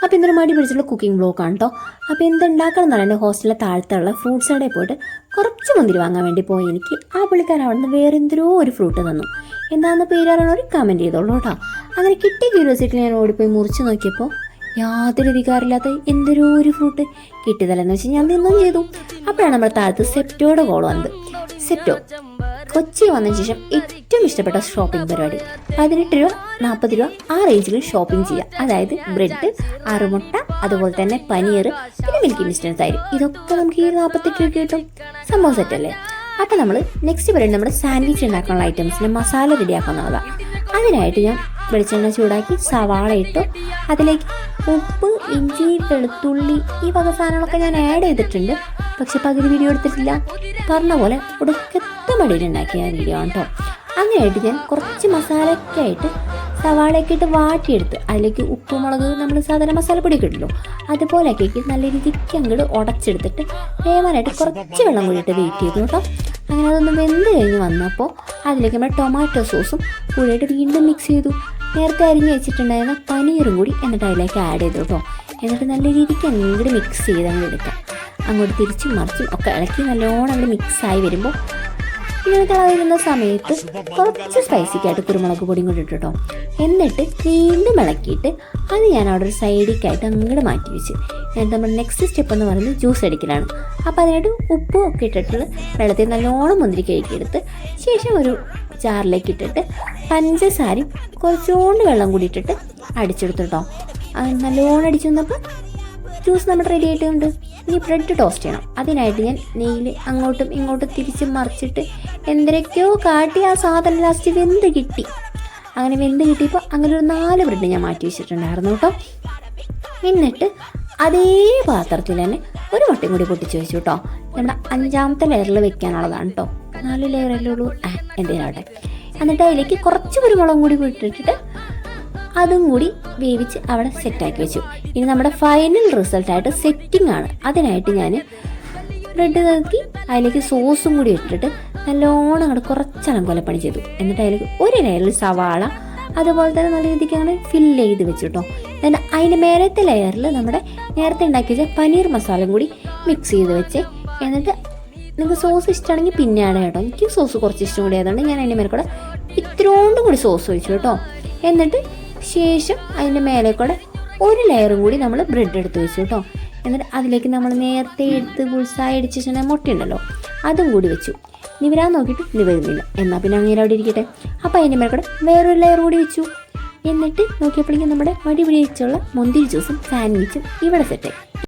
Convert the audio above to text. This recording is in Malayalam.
അപ്പോൾ ഇന്നൊരു മടി പിടിച്ചുള്ള കുക്കിംഗ് ബ്ലോഗാണ് കേട്ടോ. അപ്പോൾ എന്തുണ്ടാക്കണം എന്നല്ല, എൻ്റെ ഹോസ്റ്റലിലെ താഴത്തുള്ള ഫ്രൂട്ട്സ് കടയിൽ പോയിട്ട് കുറച്ച് മുന്തിരി വാങ്ങാൻ വേണ്ടി പോയി. എനിക്ക് ആ പുള്ളിക്കാരൻ അവിടെ നിന്ന് വേറെ എന്തോ ഒരു ഫ്രൂട്ട് തന്നു. എന്താണെന്ന് പേരറിയണവർ കമൻറ്റ് ചെയ്തോളൂ കേട്ടോ. അങ്ങനെ കിട്ടിയ ക്യൂരിയോസിറ്റിയിൽ ഞാൻ ഓടിപ്പോയി മുറിച്ച് നോക്കിയപ്പോൾ യാതൊരു വികാരമില്ലാത്ത എന്തൊരു ഒരു ഫ്രൂട്ട് കിട്ടിയതല്ലെന്ന് വെച്ച് ഞാൻ തിന്നും ചെയ്തു. അപ്പോഴാണ് നമ്മുടെ താഴത്ത് സെപ്റ്റോയുടെ കോൾ വന്നത്. സെപ്റ്റോ കൊച്ചി വന്നതിന് ശേഷം ഏറ്റവും ഇഷ്ടപ്പെട്ട ഷോപ്പിംഗ് പരിപാടി 18 രൂപ 40 രൂപ ആ റേഞ്ചിൽ ഷോപ്പിംഗ് ചെയ്യാം. അതായത് ബ്രെഡ്, 6 മുട്ട, അതുപോലെ തന്നെ പനീർ, പിന്നെ മിൽക്കി മിസ്റ്റർ തൈര്, ഇതൊക്കെ നമുക്ക് ഈ 48 രൂപ കിട്ടും. സംഭവം സെറ്റല്ലേ? അപ്പോൾ നമ്മൾ നെക്സ്റ്റ് പരിപാടി നമ്മുടെ സാൻഡ്വിച്ച് ഉണ്ടാക്കാനുള്ള ഐറ്റംസിൻ്റെ മസാല റെഡിയാക്കുന്നതാണ്. അതിനായിട്ട് ഞാൻ വെളിച്ചെണ്ണ ചൂടാക്കി സവാള ഇട്ടു. അതിലേക്ക് ഉപ്പ്, ഇഞ്ചി, വെളുത്തുള്ളി ഈ വക സാധനങ്ങളൊക്കെ ഞാൻ ആഡ് ചെയ്തിട്ടുണ്ട്. പക്ഷെ പകുതി വീഡിയോ എടുത്തിട്ടില്ല. പറഞ്ഞ പോലെ ഒടുക്കത്തെ മടിയിലുണ്ടാക്കിയ വീഡിയോ ആണ് കേട്ടോ. അങ്ങനെയായിട്ട് ഞാൻ കുറച്ച് മസാലയ്ക്കായിട്ട് സവാളയൊക്കെ ഇട്ട് വാട്ടിയെടുത്ത് അതിലേക്ക് ഉപ്പ്, മുളക്, നമ്മൾ സാധാരണ മസാലപ്പൊടിയൊക്കെ ഇട്ടല്ലോ അതുപോലെയൊക്കെ ഇട്ട് നല്ല രീതിക്ക് അങ്ങോട്ട് ഉടച്ചെടുത്തിട്ട് വേവാനായിട്ട് കുറച്ച് വെള്ളം കൂടിയിട്ട് വെയിറ്റ് ചെയ്തു കേട്ടോ. അങ്ങനെ അതൊന്ന് വെന്ത് കഴിഞ്ഞ് വന്നപ്പോൾ അതിലേക്ക് നമ്മുടെ ടൊമാറ്റോ സോസും കൂടിയിട്ട് വീണ്ടും മിക്സ് ചെയ്തു. നേരത്തെ അരിഞ്ഞ് വെച്ചിട്ടുണ്ടായിരുന്ന പനീറും കൂടി എന്നിട്ട് അതിലേക്ക് ആഡ് ചെയ്തു കേട്ടോ. എന്നിട്ട് നല്ല രീതിക്ക് അങ്ങോട്ട് മിക്സ് ചെയ്ത് അങ്ങോട്ട് എടുക്കാം. അങ്ങോട്ട് തിരിച്ചും മറിച്ചും ഒക്കെ ഇളക്കി നല്ലോണം അങ്ങോട്ട് മിക്സായി വരുമ്പോൾ ഇങ്ങനെ തിള സമയത്ത് കുറച്ച് സ്പൈസിക്കായിട്ട് കുരുമുളക് പൊടിയും കൂടി ഇട്ടോ. എന്നിട്ട് വീണ്ടും ഇളക്കിയിട്ട് അത് ഞാൻ അവിടെ ഒരു സൈഡിലേക്കായിട്ട് അങ്ങോട്ട് മാറ്റി വെച്ച്. എന്നിട്ട് നമ്മുടെ നെക്സ്റ്റ് സ്റ്റെപ്പ് എന്ന് പറയുന്നത് ജ്യൂസ് അടിക്കലാണ്. അപ്പോൾ അതിനായിട്ട് ഉപ്പും ഒക്കെ ഇട്ടിട്ട് വെള്ളത്തിൽ നല്ലോണം മുന്തിരി കഴുകിയെടുത്ത് ശേഷം ഒരു ജാറിലേക്ക് ഇട്ടിട്ട് പഞ്ചസാരയും കുറച്ചുകൊണ്ട് വെള്ളം കൂടി ഇട്ടിട്ട് അടിച്ചെടുത്തു കേട്ടോ. നല്ലോണം അടിച്ചു വന്നപ്പോൾ ജ്യൂസ് നമ്മുടെ റെഡി ആയിട്ടുണ്ട്. ഇനി ബ്രെഡ് ടോസ്റ്റ് ചെയ്യണം. അതിനായിട്ട് ഞാൻ നെയ്യിൽ അങ്ങോട്ടും ഇങ്ങോട്ടും തിരിച്ച് മറിച്ചിട്ട് എന്തൊക്കെയോ കാട്ടി ആ സാധനം ലാസ്റ്റ് വെന്ത് കിട്ടി. അങ്ങനെ വെന്ത് കിട്ടിയപ്പോൾ അങ്ങനെ ഒരു 4 ബ്രെഡ് ഞാൻ മാറ്റി വെച്ചിട്ടുണ്ടായിരുന്നു കേട്ടോ. എന്നിട്ട് അതേ പാത്രത്തിൽ തന്നെ ഒരു മുട്ടയും കൂടി പൊട്ടിച്ച് വെച്ചു കേട്ടോ. നമ്മുടെ 5ാമത്തെ ലെയറിൽ വെക്കാനുള്ളതാണ് കേട്ടോ. 4 ലെയറല്ലേ ഉള്ളൂ, എന്തേലും ആവട്ടെ. എന്നിട്ട് അതിലേക്ക് കുറച്ച് കുരുമുളകും കൂടി ഇട്ടിട്ട് അതും കൂടി വേവിച്ച് അവിടെ സെറ്റാക്കി വെച്ചു. ഇനി നമ്മുടെ ഫൈനൽ റിസൾട്ടായിട്ട് സെറ്റിംഗ് ആണ്. അതിനായിട്ട് ഞാൻ ബ്രെഡ് നോക്കി അതിലേക്ക് സോസും കൂടി ഇട്ടിട്ട് നല്ലോണം അങ്ങോട്ട് കുറച്ചെണ്ണം കൊലപ്പണി ചെയ്തു. എന്നിട്ട് അതിലേക്ക് ഒരു ലെയറിൽ സവാള അതുപോലെ തന്നെ നല്ല രീതിക്ക് അങ്ങനെ ഫില്ല് ചെയ്ത് വെച്ചു കേട്ടോ. എന്നിട്ട് അതിൻ്റെ മേലത്തെ ലെയറിൽ നമ്മുടെ നേരത്തെ ഉണ്ടാക്കി വെച്ച പനീർ മസാലയും കൂടി മിക്സ് ചെയ്ത് വെച്ച് എന്നിട്ട് നിങ്ങൾക്ക് സോസ് ഇഷ്ടമാണെങ്കിൽ പിന്നെ ആഡ് കേട്ടോ. എനിക്ക് സോസ് കുറച്ച് ഇഷ്ടം കൂടി ആയതുകൊണ്ട് ഞാൻ അതിൻ്റെ മേലെ കൂടെ ഇത്രയോണ്ടും കൂടി സോസ് ഒഴിച്ചു കേട്ടോ. എന്നിട്ട് ശേഷം അതിൻ്റെ മേലെ കൂടെ ഒരു ലെയറും കൂടി നമ്മൾ ബ്രെഡ് എടുത്ത് വെച്ചു കേട്ടോ. എന്നിട്ട് അതിലേക്ക് നമ്മൾ നേരത്തെ എടുത്ത് ബുൾസായി അടിച്ചിട്ടുണ്ടെങ്കിൽ മുട്ടയുണ്ടല്ലോ അതും കൂടി വെച്ചു. നിവരാൻ നോക്കിയിട്ട് നിവരുന്നില്ല. എന്നാൽ പിന്നെ അങ്ങനെ അവിടെ ഇരിക്കട്ടെ. അപ്പോൾ അതിൻ്റെ മേലെ കൂടെ വേറൊരു ലെയർ കൂടി വെച്ചു. എന്നിട്ട് നോക്കിയപ്പോഴേക്കും നമ്മുടെ മടി പിടിച്ചുള്ള മുന്തിരി ജ്യൂസും സാൻഡ്വിച്ചും ഇവിടെ സെറ്റായി.